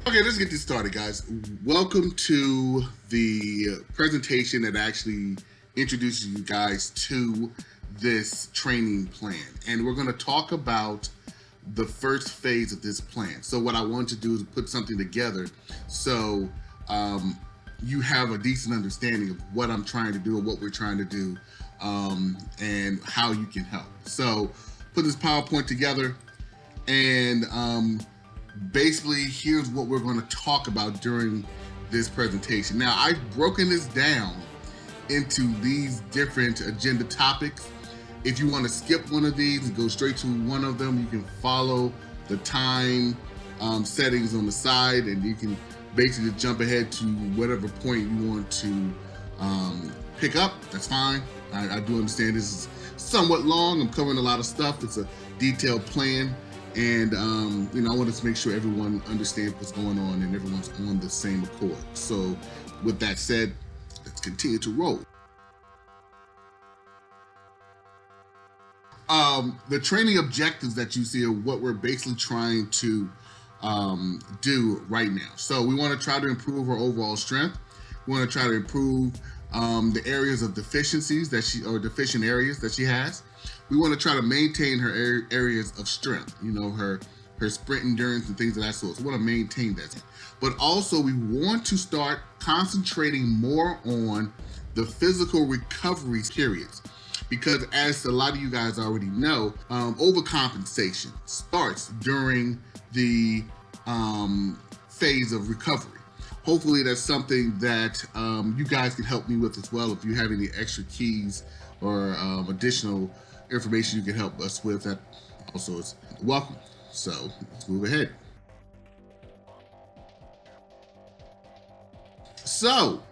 Okay, let's get this started, guys. Welcome to the presentation that actually introduces you guys to this training plan. And we're going to talk about the first phase of this plan. So what I want to do is put something together so you have a decent understanding of what I'm trying to do and what we're trying to do, and how you can help. So put this PowerPoint together, and basically here's what we're going to talk about during this presentation. Now, I've broken this down into these different agenda topics. If you want to skip one of these and go straight to one of them, you can follow the time settings on the side, and you can basically jump ahead to whatever point you want to pick up. That's fine. I do understand this is somewhat long. I'm covering a lot of stuff. It's a detailed plan. And I wanted to make sure everyone understands what's going on and everyone's on the same accord. So with that said, let's continue to roll. The training objectives that you see are what we're basically trying to do right now. So we want to try to improve her overall strength. We want to try to improve the areas of deficiencies or deficient areas that she has. We want to try to maintain her areas of strength, her sprint endurance and things of that sort. So we want to maintain that. But also we want to start concentrating more on the physical recovery periods. Because as a lot of you guys already know, overcompensation starts during the phase of recovery. Hopefully that's something that you guys can help me with as well. If you have any extra keys or additional information you can help us with, that also is welcome. So let's move ahead. So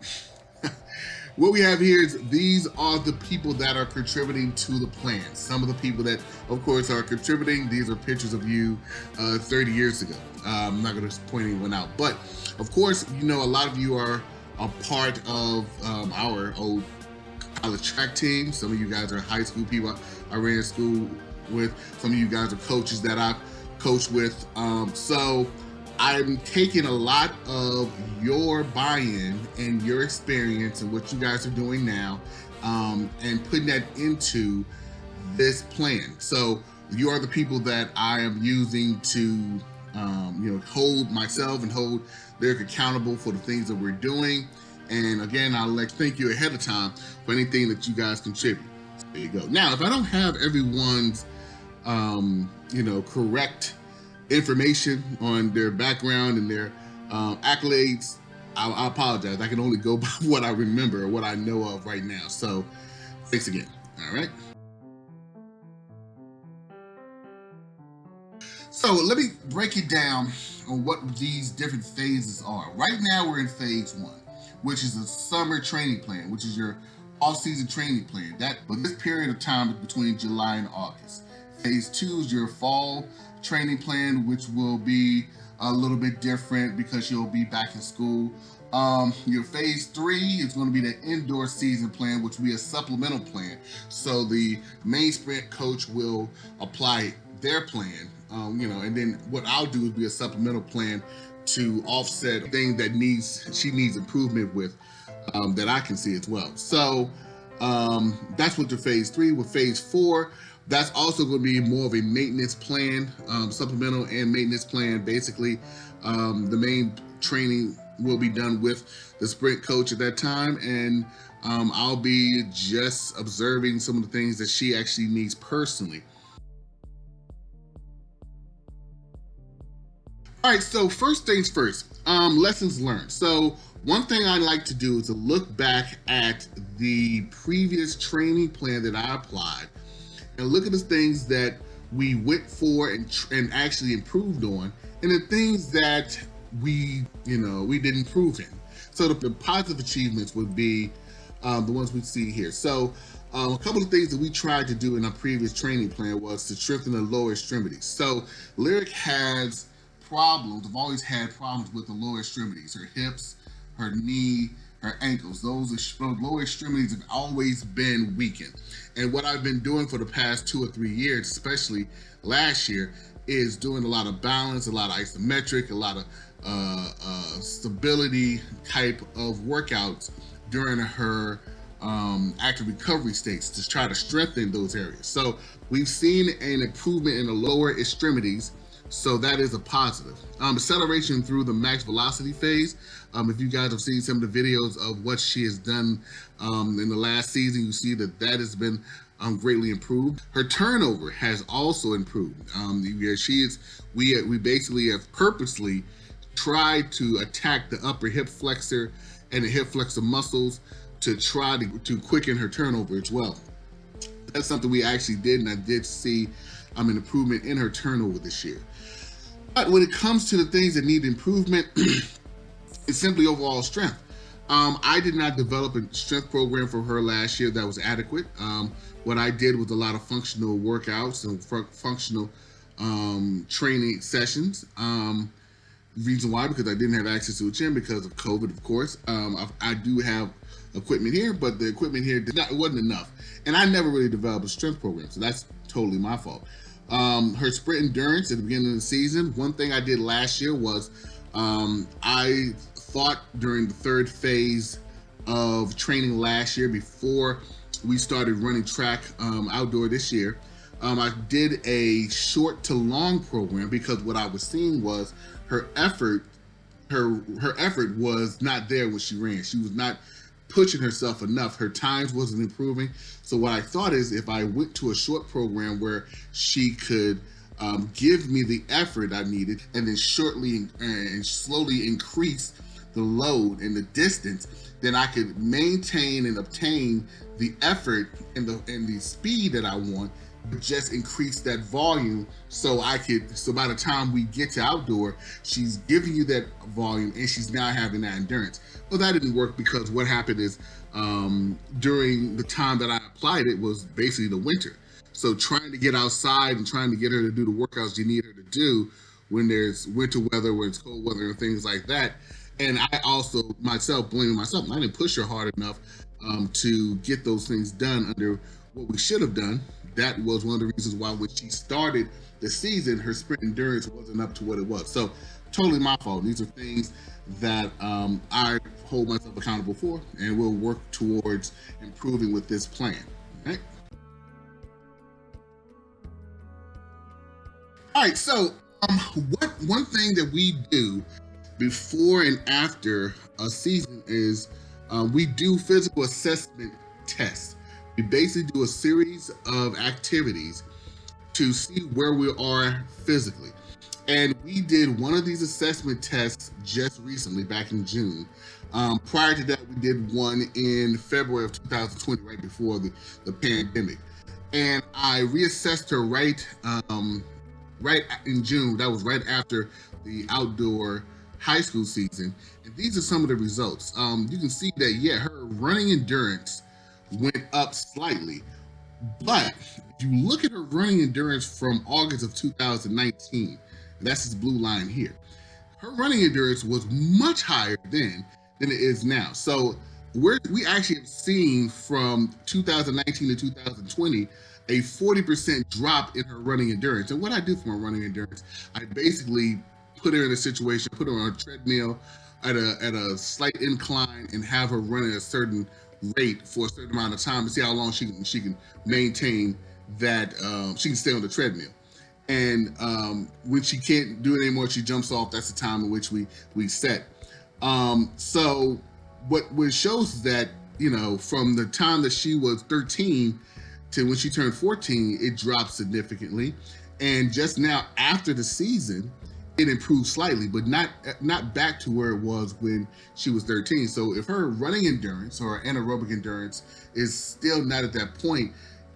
what we have here is these are the people that are contributing to the plan. Some of the people that, of course, are contributing, these are pictures of you 30 years ago. I'm not going to point anyone out, but of course, a lot of you are a part of our old college track team. Some of you guys are high school people I ran school with. Some of you guys are coaches that I've coached with. So I'm taking a lot of your buy-in and your experience and what you guys are doing now, and putting that into this plan. So you are the people that I am using to hold myself and hold Lyric accountable for the things that we're doing. And again, I'll thank you ahead of time for anything that you guys contribute. So there you go. Now, if I don't have everyone's, correct information on their background and their accolades, I apologize. I can only go by what I remember or what I know of right now. So thanks again. All right. So let me break it down on what these different phases are. Right now we're in phase 1, which is a summer training plan, which is your off-season training plan. But this period of time is between July and August. Phase 2 is your fall training plan, which will be a little bit different because you'll be back in school. Your phase 3 is going to be the indoor season plan, which will be a supplemental plan. So the main sprint coach will apply their plan, and then what I'll do is be a supplemental plan to offset things that she needs improvement with, that I can see as well. So that's what the phase 3. With phase 4, that's also going to be more of a maintenance plan, supplemental and maintenance plan. Basically, the main training will be done with the sprint coach at that time, and I'll be just observing some of the things that she actually needs personally. All right, so first things first, lessons learned. So one thing I like to do is to look back at the previous training plan that I applied and look at the things that we went for and actually improved on, and the things that we didn't improve in. So the positive achievements would be the ones we see here. So a couple of things that we tried to do in our previous training plan was to strengthen the lower extremities. So Lyric has problems, I've always had problems with the lower extremities, her hips, her knee, her ankles. Those lower extremities have always been weakened. And what I've been doing for the past 2 or 3 years, especially last year, is doing a lot of balance, a lot of isometric, a lot of stability type of workouts during her active recovery states to try to strengthen those areas. So we've seen an improvement in the lower extremities, so that is a positive. Acceleration through the max velocity phase. If you guys have seen some of the videos of what she has done in the last season, you see that that has been greatly improved. Her turnover has also improved. We basically have purposely tried to attack the upper hip flexor and the hip flexor muscles to try to quicken her turnover as well. That's something we actually did, and I did see an improvement in her turnover this year. But when it comes to the things that need improvement, it's simply overall strength. I did not develop a strength program for her last year that was adequate. What I did was a lot of functional workouts and functional training sessions. Reason why, because I didn't have access to a gym because of COVID, of course. I do have equipment here, but the equipment here wasn't enough. And I never really developed a strength program, so that's totally my fault. Her sprint endurance at the beginning of the season, one thing I did last year was I thought during the third phase of training last year, before we started running track outdoor this year, I did a short to long program, because what I was seeing was her effort was not there when she ran. She was not pushing herself enough. Her times wasn't improving. So what I thought is, if I went to a short program where she could give me the effort I needed, and then shortly and slowly increase the load and the distance, then I could maintain and obtain the effort and the speed that I want, but just increase that volume so by the time we get to outdoor, she's giving you that volume and she's now having that endurance. Well, that didn't work, because what happened is during the time that I applied it was basically the winter. So trying to get outside and trying to get her to do the workouts you need her to do when there's winter weather, when it's cold weather and things like that. And I also blaming myself, I didn't push her hard enough to get those things done under what we should have done. That was one of the reasons why when she started the season, her sprint endurance wasn't up to what it was. So totally my fault. These are things that I hold myself accountable for, and we'll work towards improving with this plan. Right? All right, so one thing that we do before and after a season is we do physical assessment tests. We basically do a series of activities to see where we are physically. And we did one of these assessment tests just recently, back in June. Prior to that, we did one in February of 2020, right before the pandemic. And I reassessed her right in June. That was right after the outdoor high school season. And these are some of the results. You can see that, yeah, her running endurance went up slightly. But if you look at her running endurance from August of 2019, and that's this blue line here, her running endurance was much higher then than it is now. So we actually have seen from 2019 to 2020 a 40% drop in her running endurance. And what I do for my running endurance, I basically put her in a situation, put her on a treadmill at a slight incline, and have her run at a certain rate for a certain amount of time to see how long she can maintain that, she can stay on the treadmill. And when she can't do it anymore, she jumps off. That's the time in which we set. So what it shows is that, you know, from the time that she was 13 to when she turned 14, it dropped significantly. And just now after the season, it improved slightly, but not back to where it was when she was 13. So if her running endurance or anaerobic endurance is still not at that point,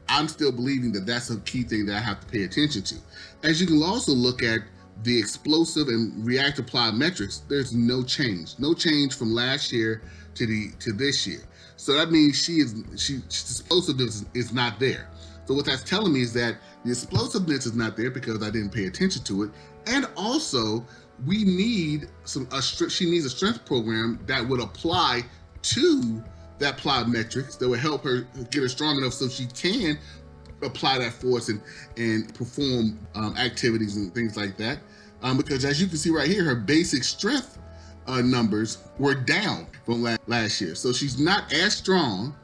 I'm still believing that that's a key thing that I have to pay attention to. As you can also look at the explosive and reactive applied metrics, there's no change from last year to this year. So that means explosiveness is not there. So what that's telling me is that the explosiveness is not there because I didn't pay attention to it. And also, she needs a strength program that would apply to that applied metrics that would help her get her strong enough so she can apply that force and perform activities and things like that. Because as you can see right here, her basic strength numbers were down from last year. So she's not as strong.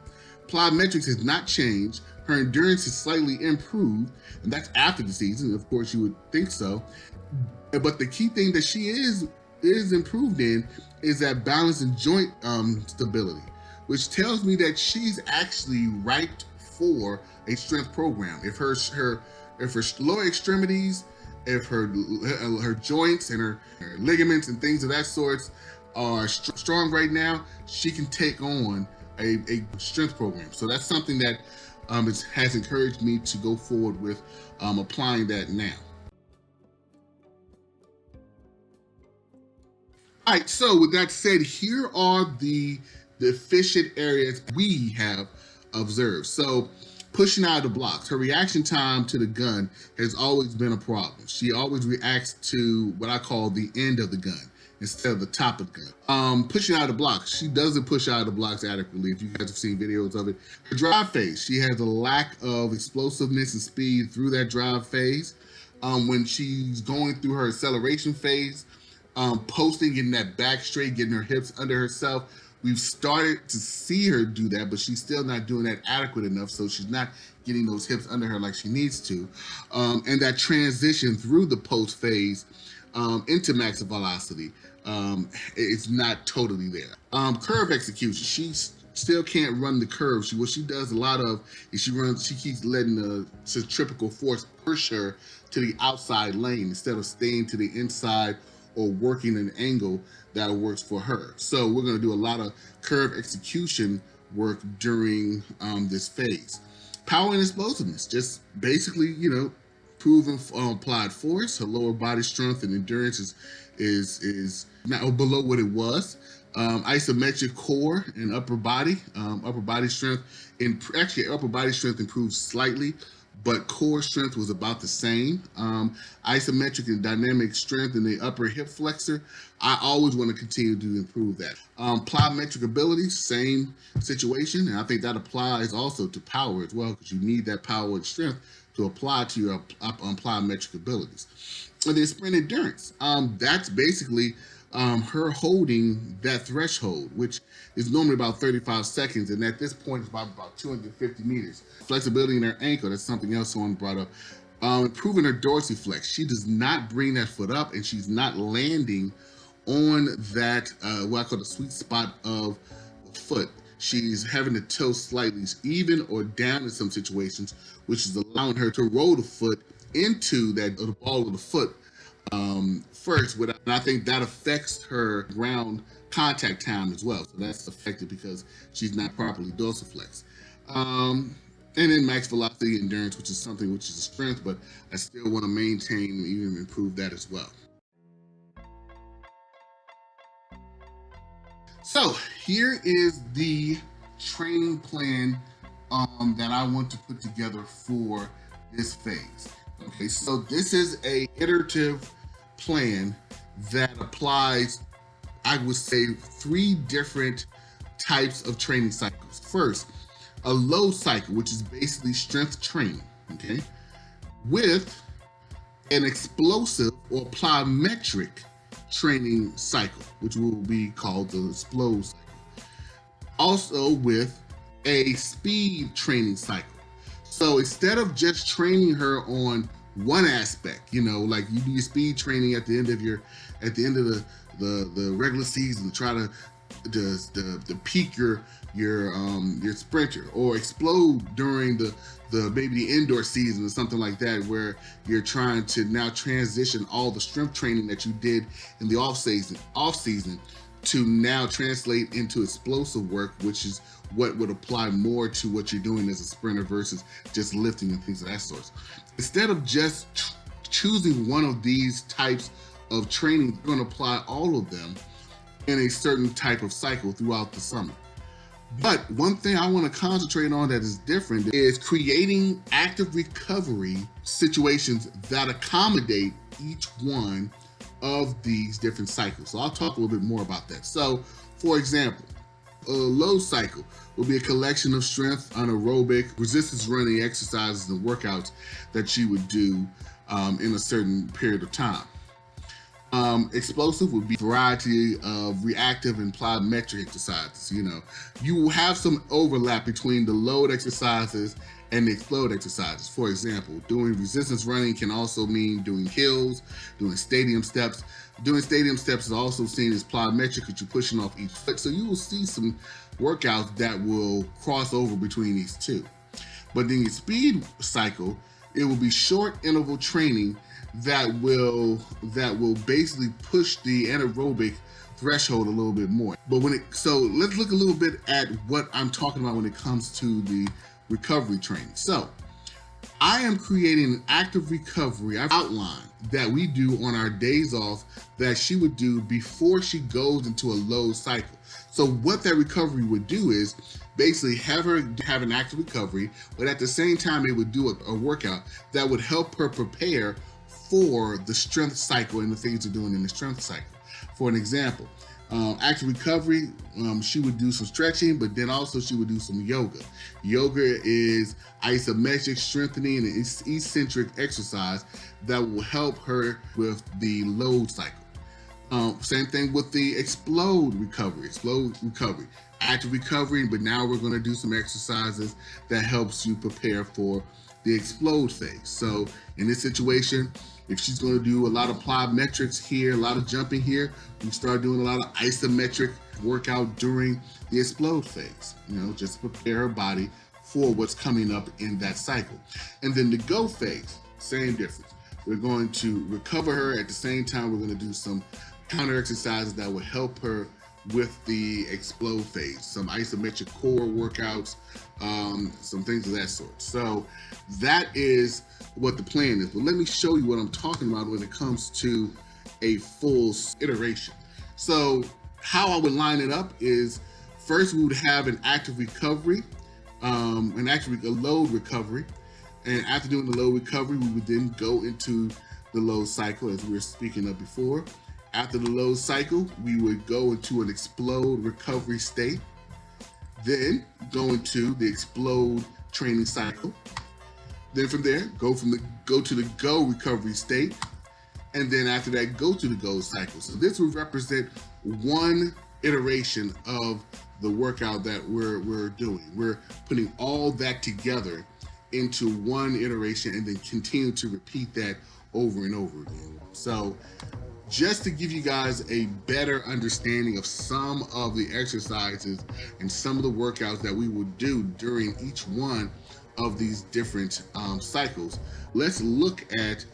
Plyometrics has not changed. Her endurance has slightly improved, and that's after the season. Of course, you would think so. But the key thing that she is improved in is that balance and joint stability, which tells me that she's actually right for a strength program. If her lower extremities, if her joints and her ligaments and things of that sort are strong right now, she can take on a strength program. So that's something that has encouraged me to go forward with applying that now. All right, so with that said, here are the deficient areas we have observed. So pushing out of the blocks, her reaction time to the gun has always been a problem. She always reacts to what I call the end of the gun instead of the top of the gun. Pushing out of the blocks, she doesn't push out of the blocks adequately. If you guys have seen videos of it. Her drive phase, she has a lack of explosiveness and speed through that drive phase. When she's going through her acceleration phase, posting, getting that back straight, getting her hips under herself. We've started to see her do that, but she's still not doing that adequate enough, so she's not getting those hips under her like she needs to. And that transition through the post phase into max velocity, it's not totally there. Curve execution, she still can't run the curve. What she does a lot of is she keeps letting the centrifugal force push her to the outside lane instead of staying to the inside or working an angle that works for her. So we're going to do a lot of curve execution work during this phase. Power and explosiveness, just basically, proven applied force. Her lower body strength and endurance is now below what it was. Isometric core and upper body strength. Actually, upper body strength improved slightly, but core strength was about the same. Isometric and dynamic strength in the upper hip flexor, I always want to continue to improve that. Plyometric ability, same situation, and I think that applies also to power as well, because you need that power and strength to apply to your plyometric abilities. And then sprint endurance, that's basically her holding that threshold, which is normally about 35 seconds, and at this point it's about 250 meters. Flexibility in her ankle, that's something else someone brought up. Improving her dorsiflex, she does not bring that foot up, and she's not landing on that, what I call the sweet spot of the foot. She's having the toe slightly even or down in some situations, which is allowing her to roll the foot into the ball of the foot first, and I think that affects her ground contact time as well. So that's affected because she's not properly dorsiflexed. And then max velocity endurance, which is something which is a strength, but I still want to maintain and even improve that as well. So here is the training plan that I want to put together for this phase. Okay, so this is a iterative plan that applies, I would say, 3 different types of training cycles. First, a low cycle, which is basically strength training, okay, with an explosive or plyometric training cycle, which will be called the explode cycle. Also with a speed training cycle. So instead of just training her on one aspect, like you do your speed training at the end of the regular season to try to peak your sprinter, or explode during the maybe the indoor season or something like that, where you're trying to now transition all the strength training that you did in the off season to now translate into explosive work, which is what would apply more to what you're doing as a sprinter versus just lifting and things of that sort. Instead of just choosing one of these types of training, you're going to apply all of them in a certain type of cycle throughout the summer. But one thing I want to concentrate on that is different is creating active recovery situations that accommodate each one of these different cycles. So I'll talk a little bit more about that. So, for example, a low cycle will be a collection of strength, anaerobic, resistance running exercises and workouts that you would do in a certain period of time. Explosive would be a variety of reactive and plyometric exercises. You will have some overlap between the load exercises and the explode exercises. For example, doing resistance running can also mean doing hills, doing stadium steps. Doing stadium steps is also seen as plyometric, because you're pushing off each foot. So you will see some workouts that will cross over between these two. But in your speed cycle, it will be short interval training that will basically push the anaerobic threshold a little bit more. So let's look a little bit at what I'm talking about when it comes to the recovery training. So I am creating an active recovery outline that we do on our days off that she would do before she goes into a low cycle. So what that recovery would do is basically have her have an active recovery, but at the same time, it would do a workout that would help her prepare for the strength cycle and the things you're doing in the strength cycle. For an example, active recovery, she would do some stretching, but then also she would do some yoga. Yoga is isometric strengthening and eccentric exercise that will help her with the load cycle. Same thing with the explode recovery. Active recovery, but now we're going to do some exercises that helps you prepare for the explode phase. So in this situation, if she's going to do a lot of plyometrics here, a lot of jumping here, we start doing a lot of isometric workout during the explode phase, just to prepare her body for what's coming up in that cycle. And then the go phase, same difference. We're going to recover her. At the same time, we're going to do some counter exercises that will help her with the explode phase, some isometric core workouts, some things of that sort. So that is what the plan is. But let me show you what I'm talking about when it comes to a full iteration. So how I would line it up is, first we would have an active recovery, a load recovery. And after doing the load recovery, we would then go into the load cycle, as we were speaking of before. After the load cycle, we would go into an explode recovery state, then go into the explode training cycle. Then from there, go to the go recovery state, and then after that, go to the go cycle. So this would represent one iteration of the workout that we're doing. We're putting all that together into one iteration and then continue to repeat that over and over again. So just to give you guys a better understanding of some of the exercises and some of the workouts that we will do during each one of these different cycles, let's look at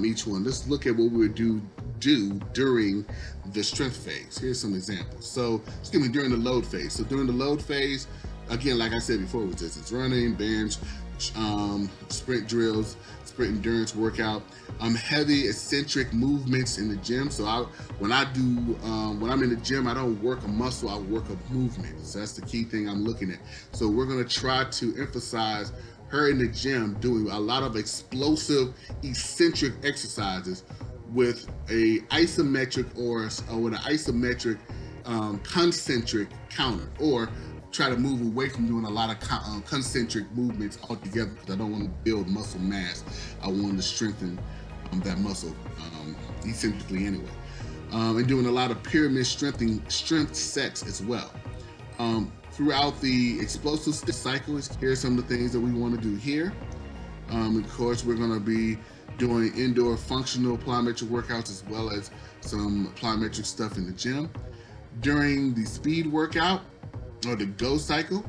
each one. Let's look at what we would do during the strength phase. Here's some examples. So, during the load phase. So during the load phase, again, like I said before, resistance running, bench, sprint drills, sprint endurance workout, heavy eccentric movements in the gym. So when I'm in the gym, I don't work a muscle, I work a movement. So that's the key thing I'm looking at. So we're going to try to emphasize her in the gym doing a lot of explosive eccentric exercises with a isometric or with an isometric concentric counter, or try to move away from doing a lot of concentric movements altogether, because I don't want to build muscle mass. I want to strengthen that muscle eccentrically anyway. And doing a lot of pyramid strength sets as well. Throughout the explosive cycle, here's some of the things that we want to do here. Of course, we're going to be doing indoor functional plyometric workouts as well as some plyometric stuff in the gym. During the speed workout, or the go cycle,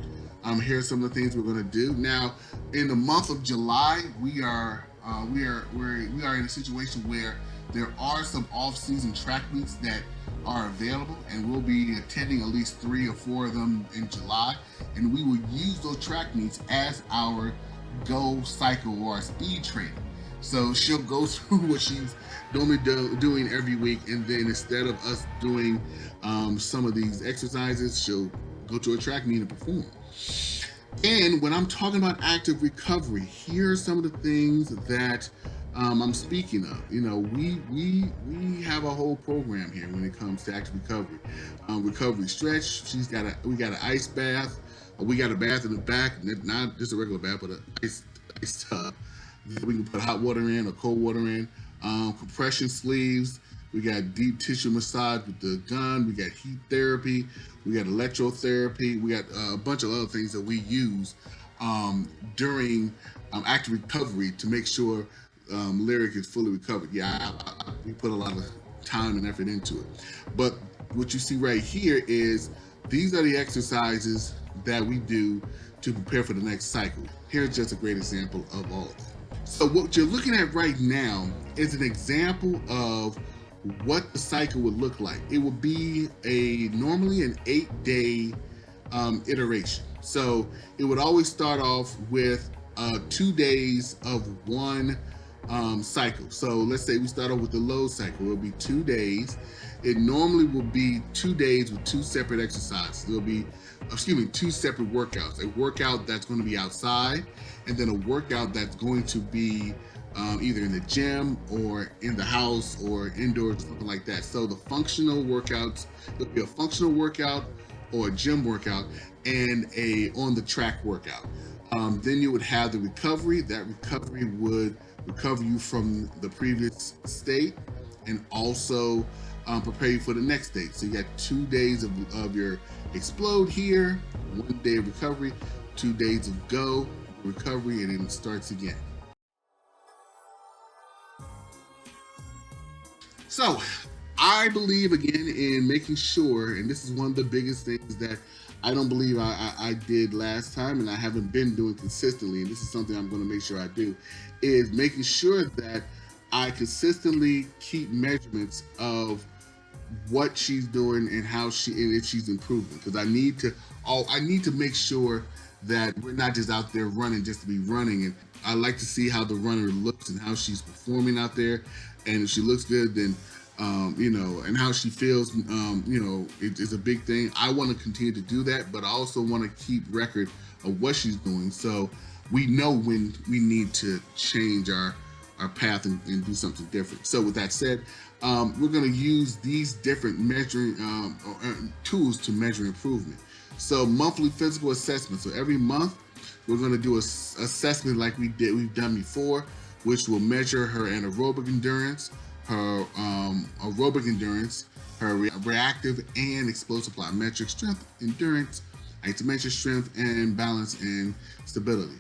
here's some of the things we're going to do. Now, in the month of July, we are in a situation where there are some off-season track meets that are available, and we'll be attending at least 3 or 4 of them in July, and we will use those track meets as our go cycle or our speed training. So she'll go through what she's normally doing every week, and then instead of us doing some of these exercises, she'll go to a track meet and perform. And when I'm talking about active recovery, here are some of the things that I'm speaking of. We have a whole program here when it comes to active recovery. Recovery stretch. We got an ice bath. We got a bath in the back, not just a regular bath, but an ice tub. We can put hot water in or cold water in. Compression sleeves. We got deep tissue massage with the gun. We got heat therapy. We got electrotherapy. We got a bunch of other things that we use during active recovery to make sure Lyric is fully recovered. Yeah, we put a lot of time and effort into it. But what you see right here is these are the exercises that we do to prepare for the next cycle. Here's just a great example of all of that. So what you're looking at right now is an example of what the cycle would look like. It would be normally an 8-day iteration. So it would always start off with 2 days of one cycle. So let's say we start off with the low cycle. It'll be 2 days. It normally will be 2 days with 2 separate exercises. There'll be, 2 separate workouts. A workout that's going to be outside, and then a workout that's going to be either in the gym or in the house or indoors, something like that. So the functional workouts, there'll be a functional workout or a gym workout and a on the track workout. Then you would have the recovery. That recovery would recover you from the previous state and also prepare you for the next state. So you got 2 days of your explode here, 1 day of recovery, 2 days of go, recovery, and then it starts again. So I believe again in making sure, and this is one of the biggest things that I don't believe I did last time and I haven't been doing consistently, and this is something I'm going to make sure I do, is making sure that I consistently keep measurements of what she's doing and how and if she's improving, because I need to make sure that we're not just out there running just to be running. And I like to see how the runner looks and how she's performing out there, and if she looks good, then and how she feels, it's a big thing. I want to continue to do that, but I also want to keep record of what she's doing, so we know when we need to change our path and do something different. So with that said, we're going to use these different measuring tools to measure improvement. So monthly physical assessment. So every month we're going to do a assessment like we've done before, which will measure her anaerobic endurance, her aerobic endurance, her reactive and explosive plyometric strength, endurance, isometric strength, and balance and stability.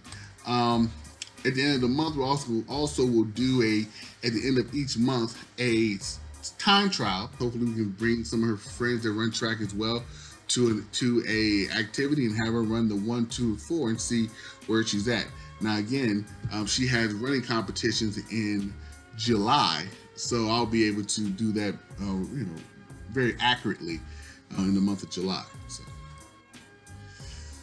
At the end of the month, we also will do at the end of each month, a time trial. Hopefully we can bring some of her friends that run track as well to a activity and have her run the 1, 2, 4 and see where she's at. Now again, she has running competitions in July, so I'll be able to do that, very accurately in the month of July.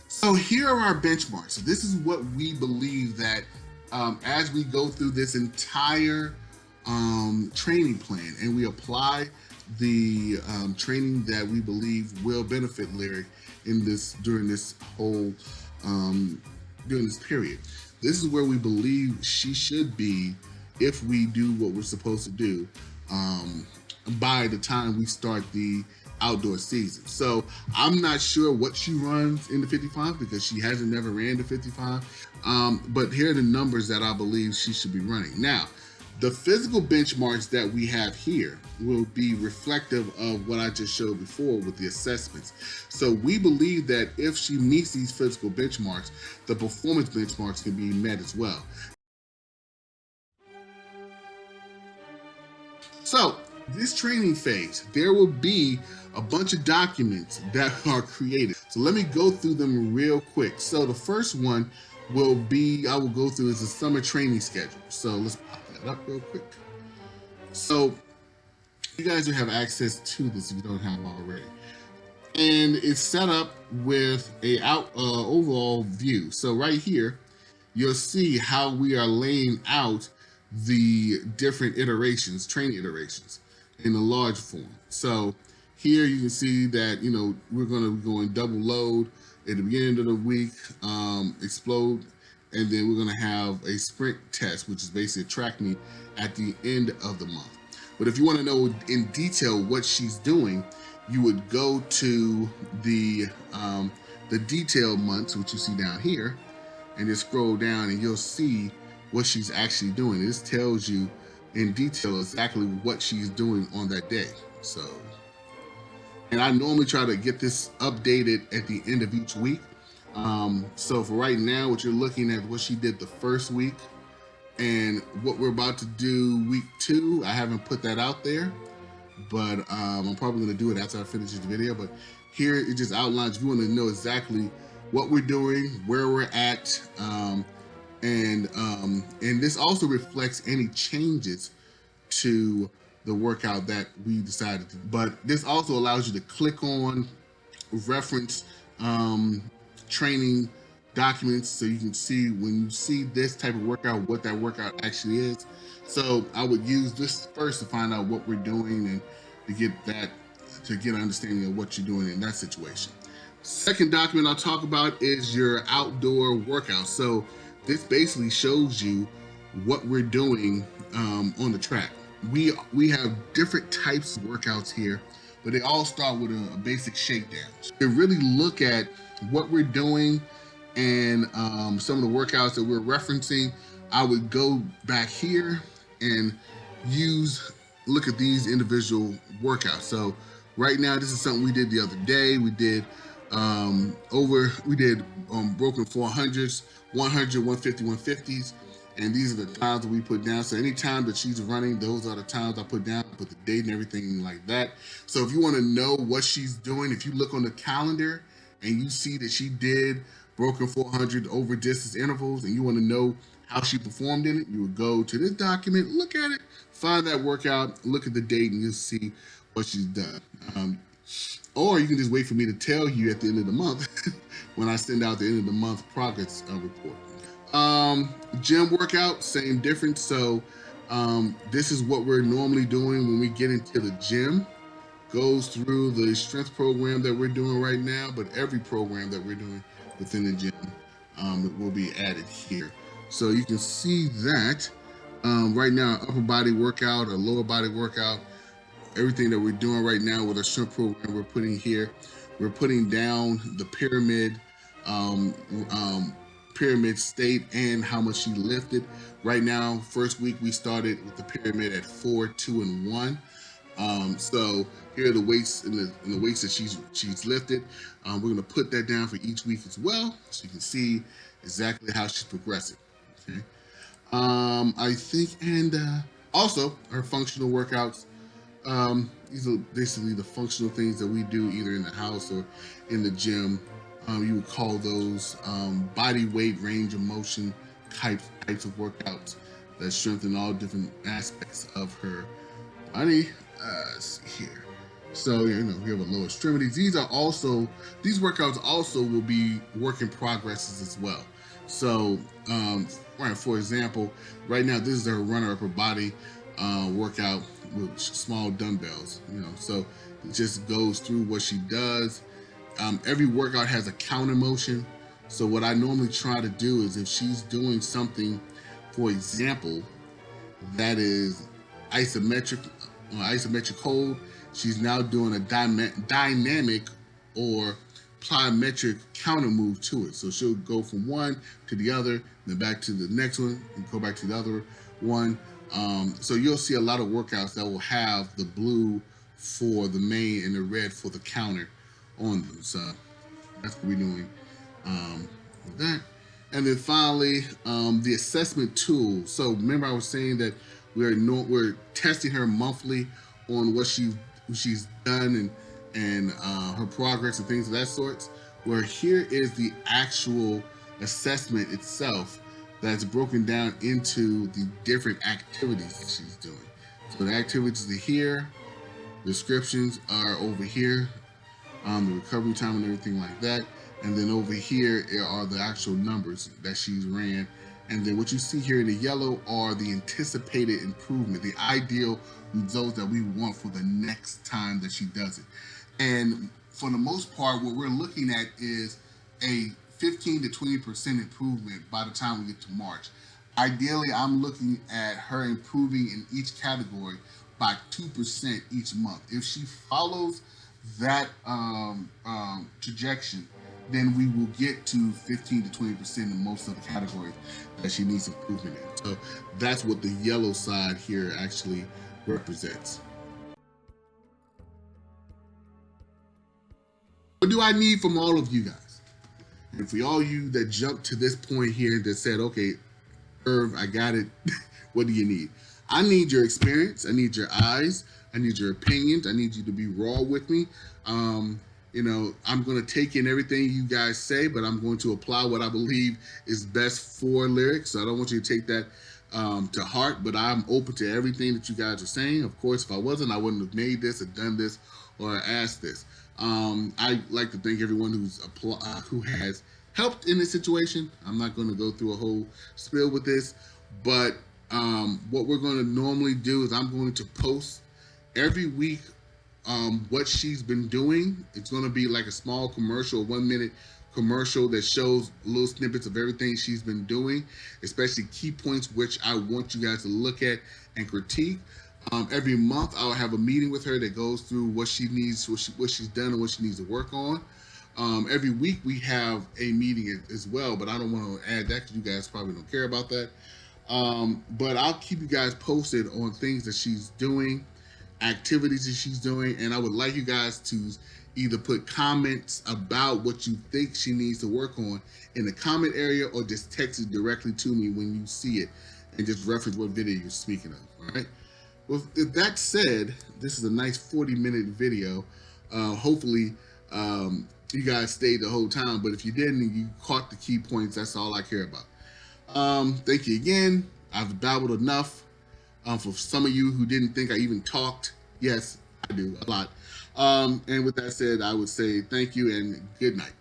So here are our benchmarks. So this is what we believe that as we go through this entire training plan and we apply the training that we believe will benefit Lyric during this whole during this period. This is where we believe she should be if we do what we're supposed to do by the time we start the outdoor season. So I'm not sure what she runs in the 55 because she hasn't never ran the 55. But here are the numbers that I believe she should be running. Now, the physical benchmarks that we have here will be reflective of what I just showed before with the assessments. So we believe that if she meets these physical benchmarks, the performance benchmarks can be met as well. So this training phase, there will be a bunch of documents that are created. So let me go through them real quick. So the first one I will go through is the summer training schedule. So let's pop that up real quick. So you guys will have access to this if you don't have already. And it's set up with a overall view. So right here, you'll see how we are laying out the different iterations, training iterations in a large form. So here you can see that, we're going to be going double load at the beginning of the week, explode, and then we're going to have a sprint test, which is basically a track meet at the end of the month. But if you want to know in detail what she's doing, you would go to the detailed months, which you see down here, and just scroll down and you'll see what she's actually doing. This tells you in detail exactly what she's doing on that day. So, and I normally try to get this updated at the end of each week. So for right now, what you're looking at, what she did the first week, and what we're about to do week 2. I haven't put that out there, but I'm probably going to do it after I finish this video. But here it just outlines, if you want to know exactly what we're doing, where we're at, and this also reflects any changes to the workout that we decided to. But this also allows you to click on reference training documents, so you can see when you see this type of workout what that workout actually is. So I would use this first to find out what we're doing and to get an understanding of what you're doing in that situation. Second document I'll talk about is your outdoor workout. So this basically shows you what we're doing on the track. We have different types of workouts here, but they all start with a basic shakedown. To really look at what we're doing and some of the workouts that we're referencing, I would go back here and look at these individual workouts. So right now, this is something we did the other day. We did broken 400s, 100, 150, 150s. And these are the times that we put down. So any time that she's running, those are the times I put down, put the date and everything like that. So if you want to know what she's doing, if you look on the calendar and you see that she did broken 400 over distance intervals, and you want to know how she performed in it, you would go to this document, look at it, find that workout, look at the date, and you'll see what she's done. Or you can just wait for me to tell you at the end of the month when I send out the end of the month progress report. Gym workout, same difference. So this is what we're normally doing when we get into the gym. Goes through the strength program that we're doing right now, but every program that we're doing within the gym it will be added here. So you can see that right now, upper body workout or lower body workout, everything that we're doing right now with our strength program we're putting here. We're putting down the pyramid state and how much she lifted. Right now, first week we started with the pyramid at 4, 2, and 1. So here are the weights and the weights that she's lifted. We're going to put that down for each week as well, so you can see exactly how she's progressing. Okay. I think, and also her functional workouts. These are basically the functional things that we do either in the house or in the gym. You would call those body weight range of motion types of workouts that strengthen all different aspects of her body. Let's see here. So we have a lower extremities. These workouts also will be work in progresses as well. So right, for example, right now this is her runner upper body workout with small dumbbells. So it just goes through what she does. Every workout has a counter motion. So what I normally try to do is if she's doing something, for example, that is isometric hold, she's now doing a dynamic or plyometric counter move to it. So she'll go from one to the other, then back to the next one, and go back to the other one. So you'll see a lot of workouts that will have the blue for the main and the red for the counter on them. So that's what we're doing with that. And then finally, the assessment tool. So remember I was saying that we're testing her monthly on what she's done and her progress and things of that sort. Where here is the actual assessment itself that's broken down into the different activities that she's doing. So the activities are here, descriptions are over here, the recovery time and everything like that. And then over here are the actual numbers that she's ran. And then what you see here in the yellow are the anticipated improvement, the ideal results that we want for the next time that she does it. And for the most part, what we're looking at is a 15 to 20% improvement by the time we get to March. Ideally, I'm looking at her improving in each category by 2% each month. If she follows that trajectory, then we will get to 15 to 20% in most of the categories that she needs improvement in. So that's what the yellow side here actually represents. What do I need from all of you guys? And for all you that jumped to this point here and that said, okay, Irv, I got it. What do you need? I need your experience. I need your eyes. I need your opinions. I need you to be raw with me. You know, I'm going to take in everything you guys say, but I'm going to apply what I believe is best for lyrics. So I don't want you to take that to heart, but I'm open to everything that you guys are saying. Of course, if I wasn't, I wouldn't have made this or done this or asked this. I like to thank everyone who has helped in this situation. I'm not going to go through a whole spiel with this, but what we're going to normally do is I'm going to post every week what she's been doing. It's going to be like a small commercial, 1 minute commercial that shows little snippets of everything she's been doing, especially key points which I want you guys to look at and critique. Every month I'll have a meeting with her that goes through what she needs, what she's done and what she needs to work on. Every week we have a meeting as well, but I don't want to add that because you guys probably don't care about that. But I'll keep you guys posted on things that she's doing, activities that she's doing, and I would like you guys to either put comments about what you think she needs to work on in the comment area or just text it directly to me when you see it and just reference what video you're speaking of. All right. Well, if that said, this is a nice 40-minute video. Hopefully you guys stayed the whole time, but if you didn't and you caught the key points, that's all I care about. Thank you again. I've babbled enough. For some of you who didn't think I even talked, yes, I do a lot. And with that said, I would say thank you and good night.